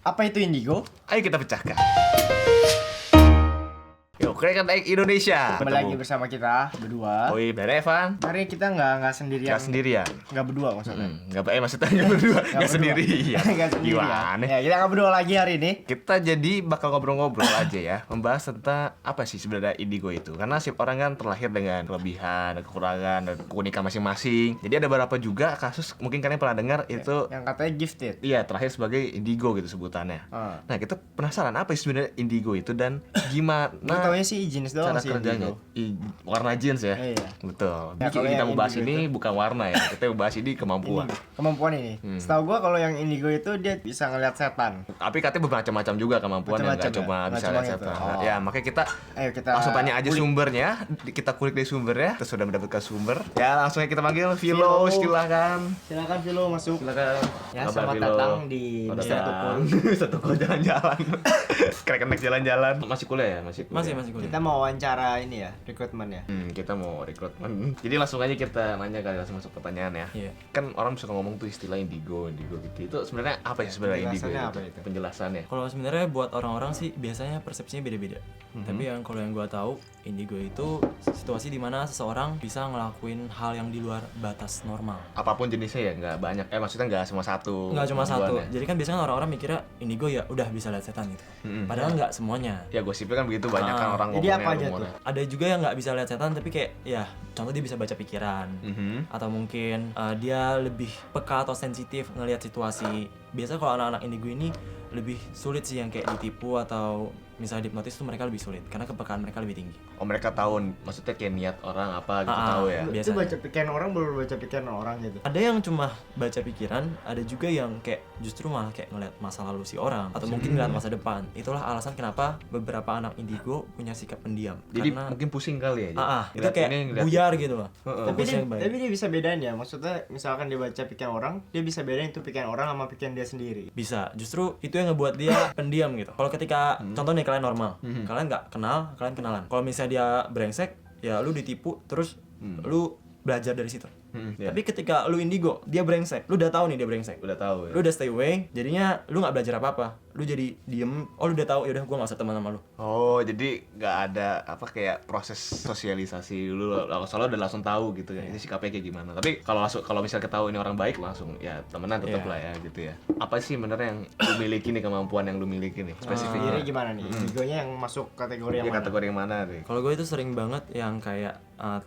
Apa itu indigo? Ayo kita pecahkan. Yuk, Crack Attack Indonesia. Kembali lagi bersama kita berdua. Oi, dan Evan. Hari kita nggak sendirian. Nggak sendirian. Nggak berdua maksudnya. Maksudnya nggak berdua. Nggak sendirian. Nggak sendirian. Gimana? Ya, kita nggak berdua lagi hari ini. Kita jadi bakal ngobrol-ngobrol aja ya, membahas tentang apa sih sebenarnya indigo itu. Karena setiap orang kan terlahir dengan kelebihan, dan kekurangan, dan keunikan masing-masing. Jadi ada beberapa juga kasus mungkin kalian pernah dengar itu Yang katanya gifted. iya, terakhir sebagai indigo gitu sebutannya. Nah, kita penasaran apa sih sebenarnya indigo itu dan gimana Taunya sih jenis doang cara sih kerjanya. indigo. Warna jeans ya. Iya. Betul. Ya, Jadi kalau kita yang mau bahas indigo ini bukan warna ya. Kita mau bahas ini kemampuan. Kemampuan ini. Setahu gua kalau yang indigo itu dia bisa ngeliat setan. Tapi katanya bermacam-macam juga kemampuan yang nggak Macam-macam cuma ya? bisa Nggak lihat cuma setan. itu. Oh. Ya, makanya kita Ayo kita langsung tanya aja kulik. sumbernya. Kita kulik dari sumbernya. Kita sudah mendapatkan sumber. Ya, langsung aja kita panggil Philo. Philo, silakan. Silakan Philo masuk. Silakan. Ya, Kabar, selamat Philo? datang di Selamat Mr. datang. Satu kol jalan-jalan. Crack Attack jalan-jalan. Masih kuliah ya? Masih kuliah. Kita mau wawancara ini ya, rekrutmen ya. Kita mau rekrutmen. Jadi langsung aja kita nanya kali, langsung masuk pertanyaan ya. Iya. Kan orang suka ngomong tuh istilah indigo gitu. Itu sebenarnya apa ya sebenarnya indigo Penjelasannya itu? apa itu? Penjelasannya. Kalau sebenarnya buat orang-orang sih biasanya persepsinya beda-beda. Tapi kalau yang gua tahu, indigo itu situasi di mana seseorang bisa ngelakuin hal yang di luar batas normal. Apapun jenisnya ya, nggak banyak. Maksudnya nggak semua satu. Nggak cuma satu. tujuannya. Jadi kan biasanya orang-orang mikirnya indigo ya udah bisa lihat setan gitu. Padahal nggak semuanya. Ya gosipnya kan begitu banyak kan orang Jadi ngomongnya apa aja rumornya. Ada juga yang nggak bisa lihat setan tapi kayak ya contoh dia bisa baca pikiran. Atau mungkin dia lebih peka atau sensitif ngelihat situasi. Biasanya kalau anak-anak indigo ini lebih sulit sih yang kayak ditipu atau misalnya dihipnotis tuh mereka lebih sulit karena kepekaan mereka lebih tinggi. Oh, mereka tahu maksudnya kayak niat orang apa gitu tahu ya. Itu Biasanya. baca pikiran orang baru baca pikiran orang gitu. Ada yang cuma baca pikiran, ada juga yang kayak justru malah kayak ngeliat masa lalu si orang atau mungkin ngeliat masa depan. Itulah alasan kenapa beberapa anak indigo punya sikap pendiam. Jadi karena mungkin pusing kali ya. itu Ngeliat kayak ini, ngeliat buyar gitu loh. Tapi Fokusnya dia, baik. tapi dia bisa bedain ya, maksudnya misalkan dia baca pikiran orang, dia bisa bedain itu pikiran orang sama pikiran dia sendiri. Bisa, justru itu yang ngebuat dia pendiam gitu. Kalau ketika contoh nih kalian normal, kalian nggak kenal, kalian kenalan. Kalau misalnya dia brengsek, ya lu ditipu terus lu belajar dari situ. Iya. Tapi ketika lu indigo, dia brengsek, lu udah tahu nih dia brengsek. Udah tahu ya. Lu udah stay away, jadinya lu nggak belajar apa-apa. Lu jadi diem, oh lu udah tahu, yaudah gua nggak usah teman sama lu. Oh, jadi nggak ada apa kayak proses sosialisasi dulu, soalnya udah langsung tahu gitu ya. Ini sikapnya kayak gimana. Tapi kalau misalnya ketahui ini orang baik langsung ya temenan tetap Iya. lah ya gitu ya. Apa sih benernya yang lu miliki nih, kemampuan yang lu miliki nih? Sendiri Spesifiknya. gimana nih? Indigonya yang masuk kategori yang Ya mana? kategori yang mana nih? Kalau gue itu sering banget yang kayak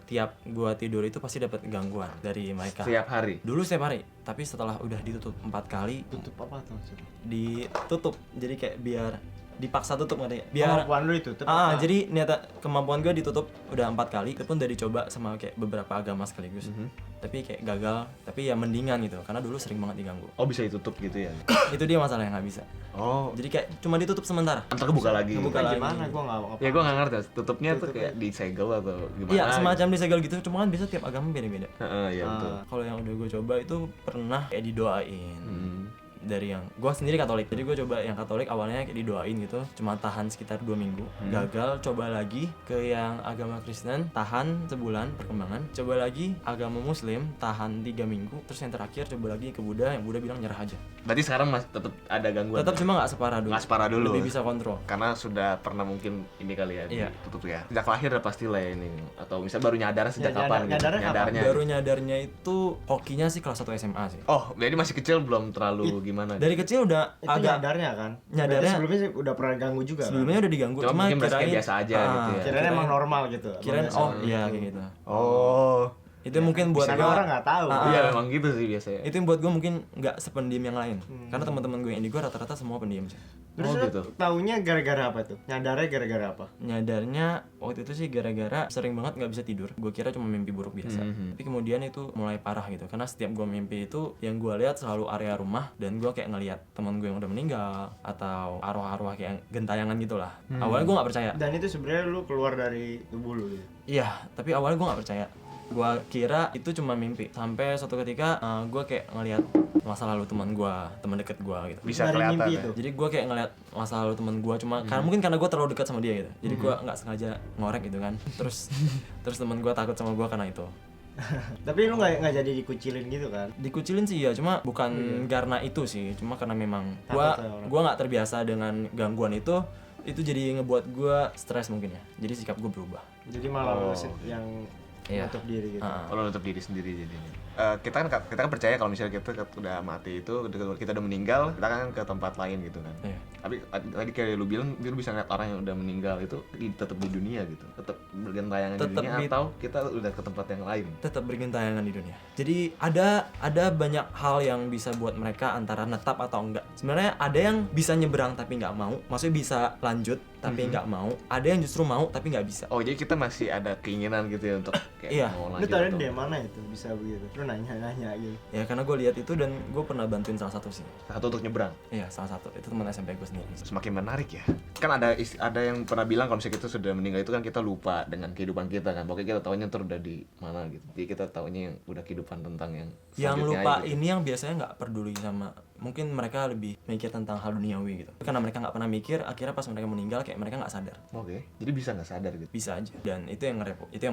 tiap gua tidur itu pasti dapat gangguan dari mereka. Setiap hari. Dulu setiap hari, tapi setelah udah ditutup 4 kali, Tutup apa tuh maksudnya? ditutup. Jadi kayak biar dipaksa tutup nggak ada ya? Biar Kemampuan lu itu apa? jadi niat kemampuan gue ditutup udah 4 kali. Itu pun udah dicoba sama kayak beberapa agama sekaligus. Tapi kayak gagal, tapi ya mendingan gitu karena dulu sering banget diganggu. Oh, bisa ditutup gitu ya. Itu dia masalah yang nggak bisa. Oh, Jadi kayak cuma ditutup sementara. antar kebuka lagi. Kebuka Bukan lagi. gimana? Gua nggak Ya gue nggak ngerti, tutupnya tuh kayak disegel atau gimana? Iya, semacam disegel gitu, cuma kan biasa tiap agama beda-beda. Heeh, iya betul. Kalau yang udah gue coba itu pernah kayak didoain. Dari yang gue sendiri Katolik, jadi gue coba yang Katolik awalnya kayak didoain gitu, cuma tahan sekitar 2 minggu, gagal. Coba lagi ke yang agama Kristen, tahan sebulan perkembangan. Coba lagi agama Muslim, tahan 3 minggu. Terus yang terakhir coba lagi ke Buddha, yang Buddha bilang nyerah aja. Berarti sekarang masih tetap ada gangguan. Tetap cuma nggak separah dulu. Nggak separah dulu. Lebih bisa kontrol. Karena sudah pernah mungkin ini kali ya, Iya. ditutup ya. Sejak lahir udah pasti lah ini. Atau misalnya baru nyadar sejak Ya, kapan? nyadarnya kapan? Nyadarnya. Baru nyadarnya itu hokinya sih kelas 1 SMA sih. Oh, jadi masih kecil belum terlalu gimana? Dari kecil udah itu agak nyadarnya kan? Nyadarnya- Berarti sebelumnya sih udah pernah ganggu juga. sebelumnya udah diganggu, Cuma cuma mungkin berasa kayak kirain biasa aja gitu ya. Kirain emang normal gitu. Kirain Emang oh biasa. iya kayak gitu. Oh. Itu mungkin buat Misalnya gua orang nggak tahu. Iya, memang gitu sih biasanya. itu yang buat gue mungkin nggak sependiam yang lain. Karena teman-teman gue yang indigo rata-rata semua pendiam sih. Terus Oh, lu gitu. taunya gara-gara apa tuh? Nyadarnya gara-gara apa? Nyadarnya waktu itu sih gara-gara sering banget nggak bisa tidur. Gue kira cuma mimpi buruk biasa. Tapi kemudian itu mulai parah gitu. Karena setiap gue mimpi itu yang gue lihat selalu area rumah, dan gue kayak ngelihat teman gue yang udah meninggal atau arwah-arwah kayak gentayangan gitulah. Awalnya gue nggak percaya. Dan itu sebenarnya lu keluar dari tubuh lu gitu. Iya, tapi awalnya gue nggak percaya. Gua kira itu cuma mimpi. Sampai suatu ketika gue kayak ngelihat masa lalu teman gue, teman deket gue gitu. Bisa Dari kelihatan mimpi ya. itu. Jadi gue kayak ngeliat masa lalu teman gue, cuma karena mungkin karena gue terlalu dekat sama dia gitu. Jadi gue nggak sengaja ngorek gitu kan. Terus teman gue takut sama gue karena itu. Tapi lu nggak jadi dikucilin gitu kan? Dikucilin sih ya, cuma bukan karena itu sih, cuma karena memang gua Takut lah orang. gua nggak terbiasa dengan gangguan itu jadi ngebuat gua stres mungkin ya. Jadi sikap gua berubah. Jadi malah lu yang Iya. nutup diri gitu. Kalau nutup diri sendiri jadinya. Kita kan percaya kalau misalnya kita udah mati itu, kita udah meninggal, kita kan ke tempat lain gitu kan. Iya. Tapi tadi kayak lu bilang, lu bisa ngeliat orang yang udah meninggal itu tetap di dunia gitu, tetap bergentayangan di Tetep dunia, atau kita udah ke tempat yang lain. Tetap bergentayangan di dunia. Jadi ada banyak hal yang bisa buat mereka antara netap atau enggak. Sebenarnya ada yang bisa nyeberang tapi nggak mau, maksudnya bisa lanjut tapi nggak mau. Ada yang justru mau tapi nggak bisa. Oh, jadi kita masih ada keinginan gitu ya untuk kayak Iya. mau Lu lanjut tau atau- dari mana itu bisa begitu? Lu nanya gitu. Ya karena gue lihat itu dan gue pernah bantuin salah satu sih. satu untuk nyebrang. Iya salah satu itu teman SMP gue sendiri. Semakin menarik ya. Kan ada yang pernah bilang kalau misalnya kita sudah meninggal itu kan kita lupa dengan kehidupan kita kan. Pokoknya kita taunya ntar udah di mana gitu. Jadi kita taunya yang udah kehidupan tentang yang Yang selanjutnya lupa aja gitu. ini yang biasanya nggak peduli sama, mungkin mereka lebih mikir tentang hal duniawi gitu. Karena mereka nggak pernah mikir, akhirnya pas mereka meninggal kayak mereka nggak sadar. Oke. Jadi bisa nggak sadar gitu. Bisa aja. Dan itu yang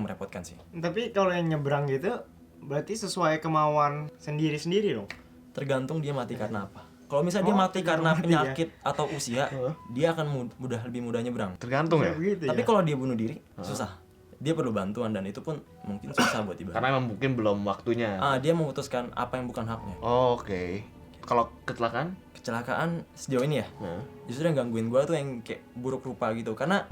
merepotkan sih. Tapi kalau yang nyebrang gitu berarti sesuai kemauan sendiri-sendiri dong. Tergantung dia mati karena apa. Kalau misalnya dia Oh, mati tergantung karena mati penyakit atau usia, dia akan lebih mudah nyebrang. Tergantung ya. Kayak begitu Tapi ya. kalau dia bunuh diri, susah. Dia perlu bantuan dan itu pun mungkin susah buat dibantu. Karena emang mungkin belum waktunya. Dia memutuskan apa yang bukan haknya. Oke. Kalau kecelakaan? Kecelakaan sejauh ini ya, justru yang gangguin gue tuh yang kayak buruk rupa gitu. Karena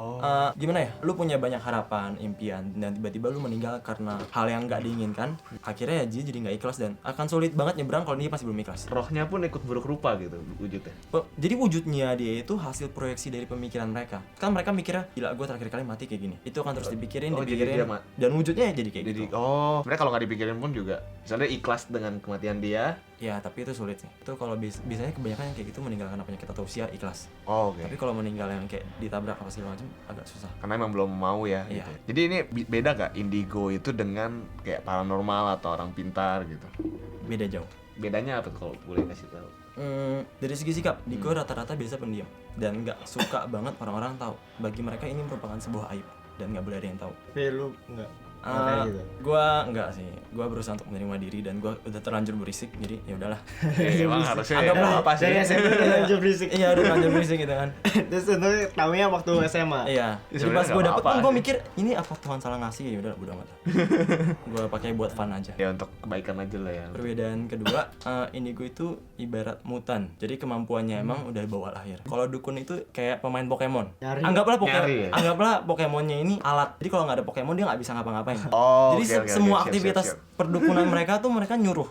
gimana ya, lu punya banyak harapan, impian, dan tiba-tiba lu meninggal karena hal yang nggak diinginkan. Akhirnya ya dia jadi nggak ikhlas dan akan sulit banget nyebrang kalau dia masih belum ikhlas. Rohnya pun ikut buruk rupa gitu wujudnya. Jadi wujudnya dia itu hasil proyeksi dari pemikiran mereka. Kan mereka mikirnya, gila gue terakhir kali mati kayak gini. Itu akan terus dipikirin, Oh, jadi dipikirin, dia dan wujudnya jadi kayak Jadi gitu. sebenarnya kalau nggak dipikirin pun juga misalnya ikhlas dengan kematian dia. Ya tapi itu sulit sih. Itu kalau biasanya kebanyakan yang kayak gitu meninggal karena penyakit atau usia ikhlas. Oke. Tapi kalau meninggal yang kayak ditabrak apa segala macam agak susah. Karena emang belum mau ya Iya. gitu. Jadi ini beda gak indigo itu dengan kayak paranormal atau orang pintar gitu? Beda jauh. Bedanya apa tuh kalau boleh kasih tahu? Dari segi sikap, Digo rata-rata biasa pendiam dan nggak suka banget orang-orang tahu. Bagi mereka ini merupakan sebuah aib dan nggak boleh ada yang tahu. Tapi lu enggak. Kayak gitu. Gua enggak sih, gua berusaha untuk menerima diri dan gua udah terlanjur berisik jadi ya udahlah. Emang harusnya Anggaplah apa sih? Dari SMP udah lanjut berisik. Iya udah terlanjur berisik gitu kan. Terus itu taunya waktu SMA. Iya. Jadi Sebenarnya pas gua nggak dapet apa-apa pun gua sih. mikir ini apa Tuhan salah ngasih, ya udah bodo amat. Gua pakai buat fun aja. Ya untuk kebaikan aja lah ya. Perbedaan kedua, indigo itu ibarat mutan. Jadi kemampuannya emang udah bawa lahir. Kalau dukun itu kayak pemain Pokemon. Nyari. Anggaplah ya? anggaplah Pokemonnya ini alat. Jadi kalau nggak ada Pokemon dia nggak bisa ngapa-ngapain. Oh, Jadi oke, semua siap, aktivitas siap. perdukunan mereka tuh mereka nyuruh.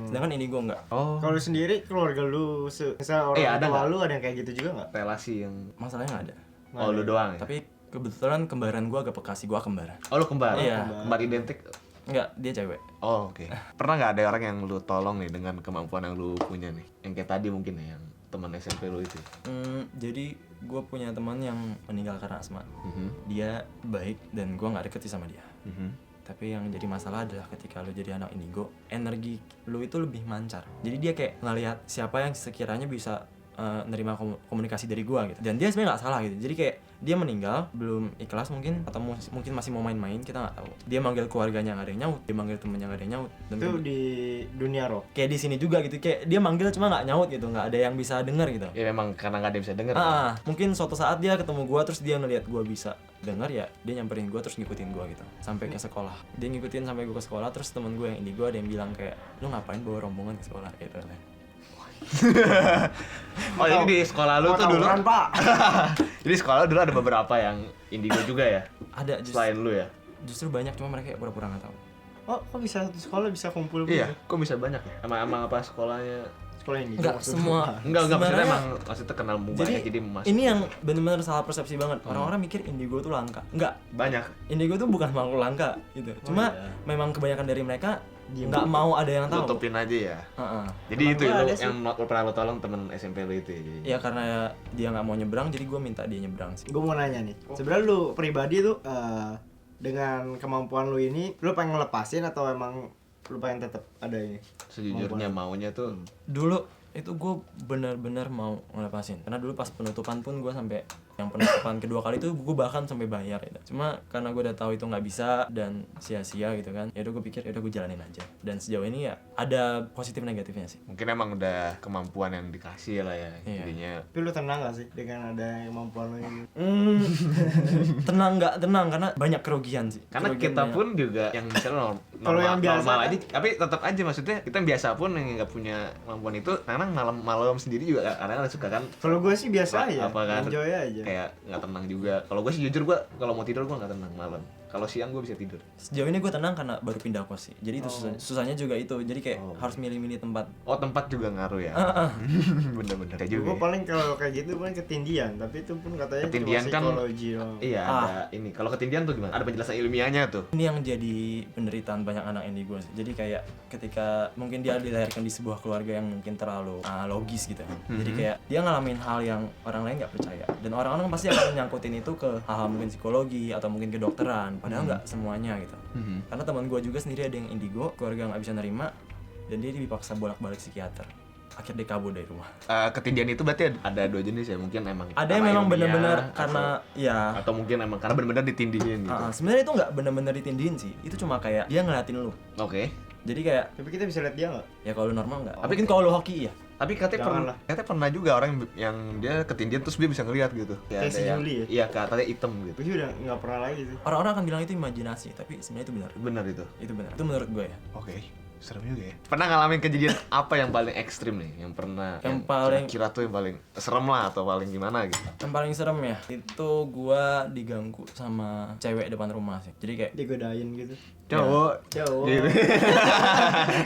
Sedangkan indigo enggak. Oh, Kalau lu sendiri keluarga lu misal orang ada tua nggak? lu ada yang kayak gitu juga enggak? relasi yang Masalahnya nggak ada. oh lu doang ya? Tapi kebetulan kembaran gua agak peka sih, gua kembaran. Oh lu kembar? Iya. Kembar identik? Enggak, dia cewek. Oh oke. Pernah nggak ada orang yang lu tolong nih dengan kemampuan yang lu punya nih? Yang kayak tadi mungkin ya, yang teman SMP lu itu. Jadi gua punya teman yang meninggal karena asma. Dia baik dan gua nggak deket sih sama dia. Tapi yang jadi masalah adalah ketika lu jadi anak indigo, energi lu itu lebih mancar. Jadi dia kayak ngelihat siapa yang sekiranya bisa nerima komunikasi dari gua gitu. Dan dia sebenarnya nggak salah gitu. Jadi kayak dia meninggal belum ikhlas mungkin atau mungkin masih mau main-main, kita nggak tahu. Dia manggil keluarganya nggak ada yang nyaut, dia manggil temennya nggak ada yang nyaut. Dan Itu di dunia roh. kayak di sini juga gitu, kayak dia manggil cuma nggak nyaut gitu, nggak ada yang bisa denger gitu. Ya memang karena nggak ada yang bisa denger. Mungkin suatu saat dia ketemu gua terus dia ngelihat gua bisa dengar, ya dia nyamperin gua terus ngikutin gua gitu sampai ke sekolah. Dia ngikutin sampai gua ke sekolah, terus temen gua yang indigo ada yang bilang kayak lu ngapain bawa rombongan ke sekolah gitu. Oh jadi di sekolah lu tuh dulu? Tawuran, Pak. Jadi sekolah lu dulu ada beberapa yang indigo juga ya? Ada Selain lu ya? justru banyak cuma mereka kayak pura-pura nggak tahu. Oh, kok bisa satu sekolah bisa kumpul Iya, begitu? kok bisa banyak ya? Emang apa sekolahnya? Sekolah ini. Enggak semua. Enggak maksudnya Sebenarnya- emang maksudnya kenal banyak jadi masuk. Ini yang benar-benar salah persepsi banget. Orang-orang mikir indigo tuh langka. Enggak. banyak. Indigo tuh bukan makhluk langka gitu. Cuma iya. memang kebanyakan dari mereka Diem. nggak mau ada yang tahu. Tutupin aja ya. Heeh. Jadi Temen itu gua lu ada sih. yang pernah lu tolong temen SMP lu itu ya. Jadi. Ya karena dia nggak mau nyebrang, jadi gue minta dia nyebrang sih. Gue mau nanya nih. Sebenarnya lu pribadi tuh dengan kemampuan lu ini, lu pengen ngelepasin atau emang lu pengen tetap ada ini? Sejujurnya maunya tuh Dulu itu gue benar-benar mau ngelepasin, karena dulu pas penutupan pun gue sampai yang penutupan kedua kali itu gue bahkan sampai bayar gitu. Cuma karena gue udah tahu itu nggak bisa dan sia-sia gitu kan, ya udah gue pikir ya udah gue jalanin aja, dan sejauh ini ya ada positif negatifnya sih. Mungkin emang udah kemampuan yang dikasih lah ya, Iya. jadinya. Tapi lu tenang gak sih dengan ada kemampuan lu ini? Tenang nggak tenang karena banyak kerugian sih. Karena Kerugian kita banyak. pun juga yang misalnya Kalau yang biasa normal kan- aja, tapi tetap aja maksudnya kita yang biasa pun yang nggak punya kemampuan itu, kadang malam sendiri juga kadang suka kan. Kalau gue sih biasa aja, Apa kan? enjoy aja. Kayak nggak tenang juga. Kalau gue sih jujur, gue kalau mau tidur gue nggak tenang malam. Kalau siang gue bisa tidur. Sejauh ini gue tenang karena baru pindah kos sih. Jadi itu susahnya juga itu. Jadi kayak Oh. harus milih-milih tempat. Oh, tempat juga ngaruh ya. Bener-bener kayak juga. Gue Ya. paling kalau kayak gitu paling ketindian, tapi itu pun katanya Ketindian cuma kan- psikologi doang. Iya, ada ini. Kalau ketindian tuh gimana? Ada penjelasan ilmiahnya tuh. Ini yang jadi penderitaan banyak anak indigo sih. Jadi kayak ketika mungkin dia dilahirkan di sebuah keluarga yang mungkin terlalu logis gitu kan. Jadi kayak dia ngalamin hal yang orang lain nggak percaya. Dan orang-orang pasti akan nyangkutin itu ke hal-hal mungkin psikologi atau mungkin kedokteran. Padahal nggak semuanya gitu. Karena teman gue juga sendiri ada yang indigo, keluarga nggak bisa nerima, dan dia dipaksa bolak-balik psikiater. Akhirnya dia kabur dari rumah. Ketindian itu berarti ada dua jenis ya, mungkin emang Ada yang karena memang ilmiah, benar-benar atau- karena ya atau mungkin emang karena benar-benar ditindihin gitu. sebenarnya itu nggak benar-benar ditindihin sih. Itu cuma kayak dia ngeliatin lu. Oke. Jadi kayak Tapi kita bisa lihat dia nggak? ya kalau lu normal nggak. Oh, Tapi kan kalau lu hoki ya. Tapi katanya pernah juga orang yang dia ketindian terus dia bisa ngelihat gitu. Kayak ada si yang- Juli ya? Iya, katanya hitam gitu. Gue sih udah nggak pernah lagi sih. Orang-orang akan bilang itu imajinasi, tapi sebenarnya itu benar. Benar itu. Itu benar. Itu menurut gue ya. Oke. Serem juga ya. Pernah ngalamin kejadian apa yang paling ekstrim nih? Yang pernah Yang paling- kira tuh yang paling serem lah atau paling gimana gitu. Yang paling serem ya, itu gua diganggu sama cewek depan rumah sih. Jadi kayak Digodain gitu. Cowok. Cowok. Gitu.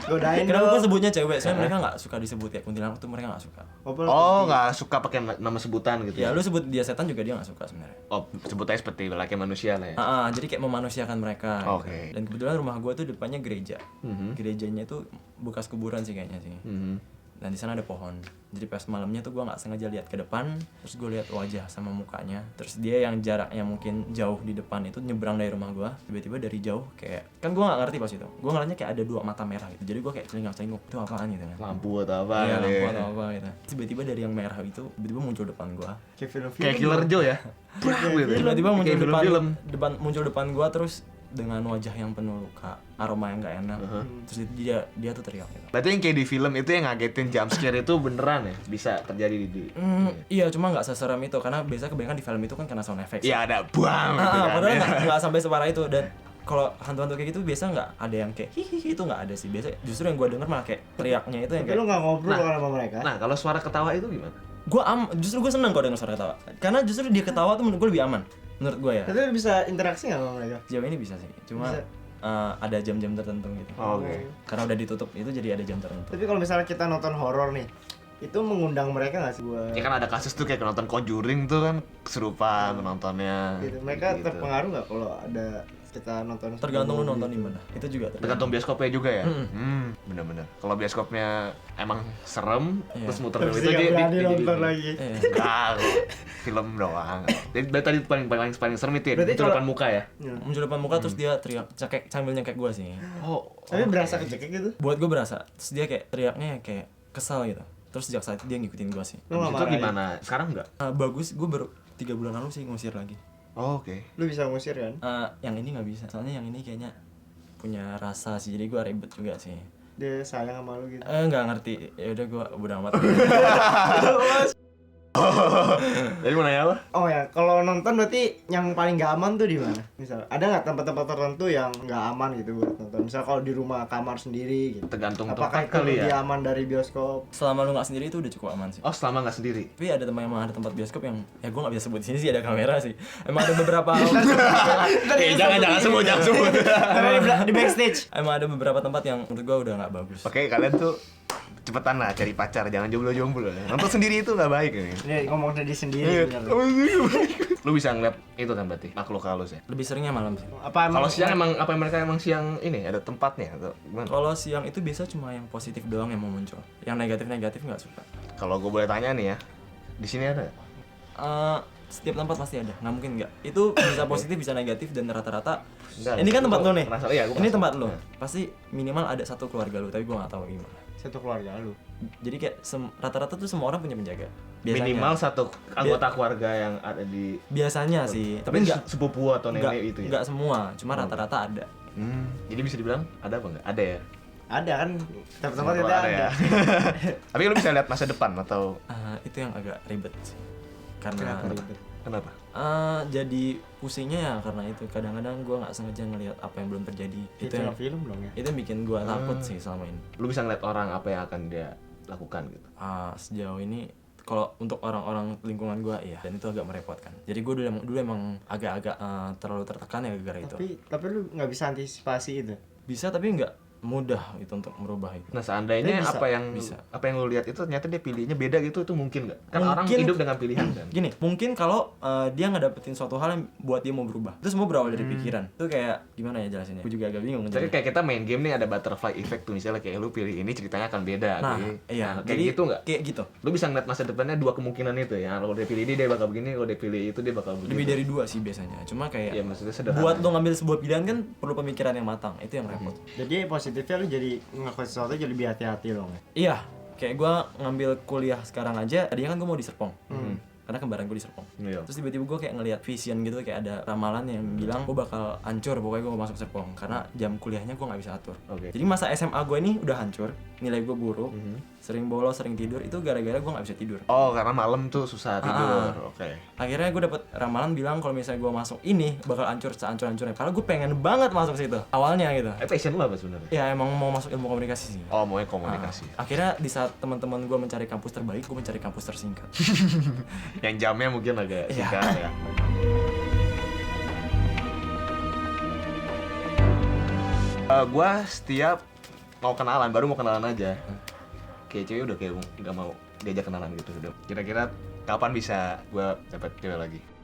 Godain kenapa dong. gua sebutnya cewek? Soalnya mereka nggak suka disebut ya kuntilanak tuh, mereka nggak suka. Oh, nggak suka pakai nama sebutan gitu Ya ya. lu sebut dia setan juga dia nggak suka sebenarnya. Oh, sebutnya seperti laki manusia lah ya. Jadi kayak memanusiakan mereka. Gitu. Oke. Dan kebetulan rumah gua tuh depannya gereja. Mhm. Gerejanya itu bekas kuburan sih kayaknya sih. Mhm. Dan di sana ada pohon. Jadi pas malamnya tuh gua nggak sengaja lihat ke depan, terus gue lihat wajah sama mukanya. Terus dia yang jaraknya mungkin jauh di depan itu nyebrang dari rumah gua. Tiba-tiba dari jauh kayak, kan gua nggak ngerti pas itu. Gua ngeliatnya kayak ada dua mata merah gitu. Jadi gua kayak celingak-celinguk, itu apaan gitu kan. Lampu atau apa Iya, kali lampu ya. atau apa gitu. Tiba-tiba dari yang merah itu tiba-tiba muncul depan gua. Kayak film. Kayak Killer Joe ya. Gitu. Tiba-tiba muncul Kayak depan film-film. muncul depan gua terus dengan wajah yang penuh aroma yang nggak enak. Terus dia tuh teriak gitu. Berarti yang kayak di film itu yang ngagetin jump scare itu beneran ya? Bisa terjadi di Iya, cuma nggak seserem itu karena biasa kebanyakan di film itu kan karena sound effect. Iya, ada buang gitu kan. Padahal nggak sampai separah itu. Dan kalau hantu-hantu kayak gitu biasa nggak ada yang kayak hihihi, itu nggak ada sih. Biasa justru yang gue denger malah kayak teriaknya itu yang Tapi lu kayak nggak ngobrol kan sama mereka? Nah, kalau suara ketawa itu gimana? justru gue seneng kalau denger suara ketawa. Karena justru dia ketawa tuh menurut gue lebih aman. Menurut gue ya. Tapi lu bisa interaksi nggak sama mereka? Sejauh ini bisa sih. Cuma Bisa. ada jam-jam tertentu gitu. Oke. Karena udah ditutup itu jadi ada jam tertentu. Tapi kalau misalnya kita nonton horor nih, itu mengundang mereka nggak sih buat Ya kan ada kasus tuh kayak nonton Conjuring tuh kan kesurupan penontonnya. gitu? Mereka Gitu. terpengaruh nggak kalau ada kita nonton? Tergantung lu sebelum nonton gitu? di mana. Itu juga Tergantung bioskopnya juga ya. Bener-bener. Kalau bioskopnya emang serem, Iya. terus muter Terus itu nggak berani jadi- nonton lagi. Iya. Enggak, film doang. Jadi dari tadi paling serem itu ya, Berarti itu kalau- depan muka ya. Muncul depan muka terus dia teriak cekek sambil nyekek gue sih. Oh, Tapi berasa kecekek gitu? Buat gue berasa. Terus dia kayak teriaknya kayak kesal gitu. Terus sejak saat itu dia ngikutin gue sih. Lu nggak itu marahin? gimana? Sekarang enggak? Bagus, gue baru 3 bulan lalu sih ngusir lagi. Oh, oke. Lu bisa ngusir kan? Yang ini nggak bisa. Soalnya yang ini kayaknya punya rasa sih. Jadi gue ribet juga sih. Dia sayang sama lu gitu. Nggak ngerti. Ya udah gue udah amat. Jadi mau nanya apa? Oh ya, kalau nonton berarti yang paling gak aman tuh di mana? Misal, ada nggak tempat-tempat tertentu yang nggak aman gitu buat nonton? Misal kalau di rumah kamar sendiri gitu. Tergantung Apakah tempat itu kali lebih ya. aman dari bioskop? Selama lu nggak sendiri itu udah cukup aman sih. Oh, selama nggak sendiri. Tapi ada emang ada tempat bioskop yang ya gue nggak bisa sebut di sini sih, ada kamera sih. Emang ada beberapa Jangan sebut. Di backstage. emang ada beberapa tempat yang menurut gue udah nggak bagus. Oke, kalian tuh cepetan lah cari pacar, jangan jomblo-jomblo. Nonton sendiri itu nggak baik ini. Ini ngomong tadi sendiri Iya. sebenarnya. Lu bisa ngeliat itu kan berarti makhluk halus ya. Lebih seringnya malam sih. Apa emang Kalau siang emang apa mereka emang siang ini ada tempatnya atau gimana? Kalau siang itu biasa cuma yang positif doang yang mau muncul. Yang negatif nggak suka. Kalau gue boleh tanya nih ya, di sini ada? Setiap tempat pasti ada, nggak mungkin nggak. Itu bisa positif bisa negatif dan rata-rata. Enggak, Ini kan tempat gua lo nih. penasaran, iya, gua Ini penasaran. tempat lo. Iya. Pasti minimal ada satu keluarga lo, tapi gue nggak tahu gimana. satu keluarga lu? Jadi kayak rata-rata tuh semua orang punya penjaga. Biasanya. Minimal satu anggota keluarga yang ada di Biasanya sih, tapi tapi enggak sepupu atau nenek itu ya. enggak semua, cuma rata-rata ada. Jadi bisa dibilang ada apa enggak? Ada ya. Ada kan, tempat-tempat Semua kita ada ada. ya. Tapi lu bisa lihat masa depan atau Itu yang agak ribet sih. Karena kenapa? jadi pusingnya ya karena itu kadang-kadang gue nggak sengaja ngelihat apa yang belum terjadi. Itu yang film dong ya. itu yang bikin gue takut sih selama ini. Lu bisa ngeliat orang apa yang akan dia lakukan gitu. Sejauh ini kalau untuk orang-orang lingkungan gue iya, dan itu agak merepotkan. Jadi gue dulu emang agak-agak terlalu tertekan ya gara-gara itu. Tapi lu nggak bisa antisipasi itu. Bisa tapi nggak mudah itu untuk merubah itu. Nah, seandainya Bisa, apa yang lu lihat itu ternyata dia pilihnya beda gitu, itu mungkin nggak? Kan orang Mungkin. hidup dengan pilihan kan. Gini, mungkin kalau dia ngedapetin suatu hal yang buat dia mau berubah, itu semua berawal dari pikiran. Itu kayak gimana ya jelasinnya? Gue juga agak bingung. Jadi kayak kita main game nih ada butterfly effect tuh, misalnya kayak lu pilih ini ceritanya akan beda. Nah, kayak, iya. kayak Jadi gitu nggak? kayak gitu. Lu bisa ngeliat masa depannya dua kemungkinan itu ya. Kalau dia pilih ini dia bakal begini, kalau dia pilih itu dia bakal begitu. Lebih dari 2 sih biasanya. Cuma kayak Ya maksudnya sederhana. buat lo ngambil sebuah pilihan kan perlu pemikiran yang matang. Itu yang repot. Jadi positifnya lu jadi ngelakuin sesuatu jadi lebih hati-hati loh. Iya, kayak gue ngambil kuliah sekarang aja, tadinya kan gue mau di Serpong. Karena kembaran gue di Serpong. Iya. Terus tiba-tiba gue kayak ngelihat vision gitu, kayak ada ramalan yang bilang gue bakal hancur pokoknya gue mau masuk Serpong karena jam kuliahnya gue nggak bisa atur. Oke. Jadi masa SMA gue ini udah hancur, nilai gue buruk, sering bolos, sering tidur, itu gara-gara gue nggak bisa tidur. Oh, karena malam tuh susah tidur. Oke. Akhirnya gue dapet ramalan bilang kalau misalnya gue masuk ini bakal hancur sehancur-hancurnya. Karena gue pengen banget masuk situ awalnya gitu. Passion lu apa sebenarnya? Ya emang mau masuk ilmu komunikasi sih. Oh, maunya komunikasi. Akhirnya di saat teman-teman gue mencari kampus terbaik, gue mencari kampus tersingkat. Yang jamnya mungkin agak Iya. singkat ya. Gua setiap mau kenalan, baru mau kenalan aja. Kayak cewek udah kayak nggak mau diajak kenalan gitu. Udah. Kira-kira kapan bisa gua dapet cewek lagi?